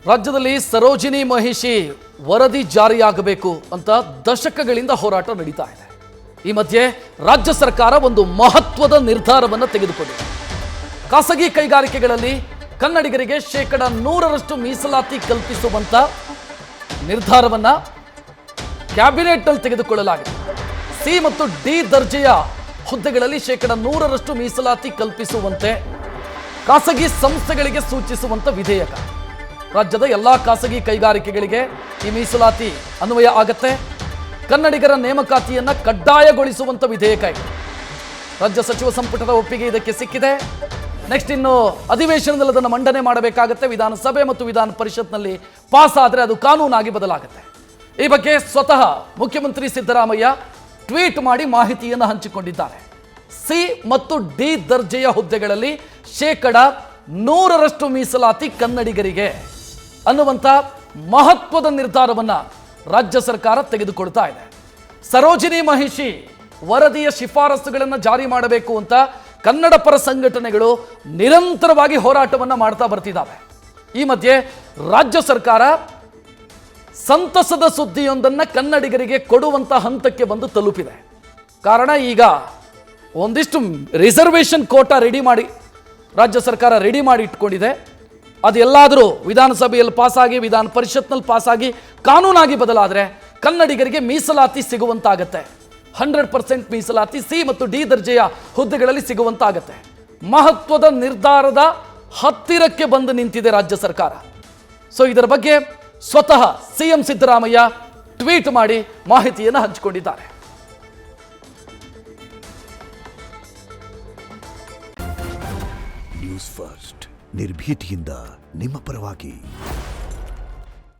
ರಾಜ್ಯದಲ್ಲಿ ಸರೋಜಿನಿ ಮಹಿಷಿ ವರದಿ ಜಾರಿಯಾಗಬೇಕು ಅಂತ ದಶಕಗಳಿಂದ ಹೋರಾಟ ನಡೀತಾ ಇದೆ. ಈ ಮಧ್ಯೆ ರಾಜ್ಯ ಸರ್ಕಾರ ಒಂದು ಮಹತ್ವದ ನಿರ್ಧಾರವನ್ನು ತೆಗೆದುಕೊಂಡಿದೆ. ಖಾಸಗಿ ಕೈಗಾರಿಕೆಗಳಲ್ಲಿ ಕನ್ನಡಿಗರಿಗೆ 100% ಮೀಸಲಾತಿ ಕಲ್ಪಿಸುವಂತ ನಿರ್ಧಾರವನ್ನು ಕ್ಯಾಬಿನೆಟ್ನಲ್ಲಿ ತೆಗೆದುಕೊಳ್ಳಲಾಗಿದೆ. ಸಿ ಮತ್ತು ಡಿ ದರ್ಜೆಯ ಹುದ್ದೆಗಳಲ್ಲಿ 100% ಮೀಸಲಾತಿ ಕಲ್ಪಿಸುವಂತೆ ಖಾಸಗಿ ಸಂಸ್ಥೆಗಳಿಗೆ ಸೂಚಿಸುವಂತ ವಿಧೇಯಕ. ರಾಜ್ಯದ ಎಲ್ಲ ಖಾಸಗಿ ಕೈಗಾರಿಕೆಗಳಿಗೆ ಈ ಮೀಸಲಾತಿ ಅನ್ವಯ ಆಗತ್ತೆ. ಕನ್ನಡಿಗರ ನೇಮಕಾತಿಯನ್ನು ಕಡ್ಡಾಯಗೊಳಿಸುವಂತ ವಿಧೇಯಕ ಇದೆ. ರಾಜ್ಯ ಸಚಿವ ಸಂಪುಟದ ಒಪ್ಪಿಗೆ ಇದಕ್ಕೆ ಸಿಕ್ಕಿದೆ. ನೆಕ್ಸ್ಟ್ ಇನ್ನು ಅಧಿವೇಶನದಲ್ಲಿ ಅದನ್ನು ಮಂಡನೆ ಮಾಡಬೇಕಾಗತ್ತೆ. ವಿಧಾನಸಭೆ ಮತ್ತು ವಿಧಾನ ಪರಿಷತ್ನಲ್ಲಿ ಪಾಸ್ ಆದರೆ ಅದು ಕಾನೂನಾಗಿ ಬದಲಾಗುತ್ತೆ. ಈ ಬಗ್ಗೆ ಸ್ವತಃ ಮುಖ್ಯಮಂತ್ರಿ ಸಿದ್ದರಾಮಯ್ಯ ಟ್ವೀಟ್ ಮಾಡಿ ಮಾಹಿತಿಯನ್ನು ಹಂಚಿಕೊಂಡಿದ್ದಾರೆ. ಸಿ ಮತ್ತು ಡಿ ದರ್ಜೆಯ ಹುದ್ದೆಗಳಲ್ಲಿ 100% ಮೀಸಲಾತಿ ಕನ್ನಡಿಗರಿಗೆ ಅನ್ನುವಂಥ ಮಹತ್ವದ ನಿರ್ಧಾರವನ್ನು ರಾಜ್ಯ ಸರ್ಕಾರ ತೆಗೆದುಕೊಳ್ತಾ ಇದೆ. ಸರೋಜಿನಿ ಮಹಿಷಿ ವರದಿಯ ಶಿಫಾರಸುಗಳನ್ನು ಜಾರಿ ಮಾಡಬೇಕು ಅಂತ ಕನ್ನಡ ಪರ ಸಂಘಟನೆಗಳು ನಿರಂತರವಾಗಿ ಹೋರಾಟವನ್ನು ಮಾಡ್ತಾ ಬರ್ತಿದ್ದಾವೆ. ಈ ಮಧ್ಯೆ ರಾಜ್ಯ ಸರ್ಕಾರ ಸಂತಸದ ಸುದ್ದಿಯೊಂದನ್ನು ಕನ್ನಡಿಗರಿಗೆ ಕೊಡುವಂಥ ಹಂತಕ್ಕೆ ಬಂದು ತಲುಪಿದೆ. ಕಾರಣ ಈಗ ಒಂದಿಷ್ಟು ರಿಸರ್ವೇಷನ್ ಕೋಟಾ ರೆಡಿ ಮಾಡಿ ರಾಜ್ಯ ಸರ್ಕಾರ ರೆಡಿ ಮಾಡಿ ಇಟ್ಕೊಂಡಿದೆ. ಅದೆಲ್ಲಾದರೂ ವಿಧಾನಸಭೆಯಲ್ಲಿ ಪಾಸಾಗಿ ವಿಧಾನ ಪರಿಷತ್ನಲ್ಲಿ ಪಾಸಾಗಿ ಕಾನೂನಾಗಿ ಬದಲಾದರೆ ಕನ್ನಡಿಗರಿಗೆ ಮೀಸಲಾತಿ ಸಿಗುವಂತಾಗತ್ತೆ. 100% ಮೀಸಲಾತಿ ಸಿ ಮತ್ತು ಡಿ ದರ್ಜೆಯ ಹುದ್ದೆಗಳಲ್ಲಿ ಸಿಗುವಂತಾಗತ್ತೆ. ಮಹತ್ವದ ನಿರ್ಧಾರದ ಹತ್ತಿರಕ್ಕೆ ಬಂದು ನಿಂತಿದೆ ರಾಜ್ಯ ಸರ್ಕಾರ. ಸೊ ಇದರ ಬಗ್ಗೆ ಸ್ವತಃ ಸಿಎಂ ಸಿದ್ದರಾಮಯ್ಯ ಟ್ವೀಟ್ ಮಾಡಿ ಮಾಹಿತಿಯನ್ನು ಹಂಚಿಕೊಂಡಿದ್ದಾರೆ. ನ್ಯೂಸ್ ಫಸ್ಟ್ ನಿರ್ಭೀತಿಯಿಂದ ನಿಮ್ಮ ಪರವಾಗಿ.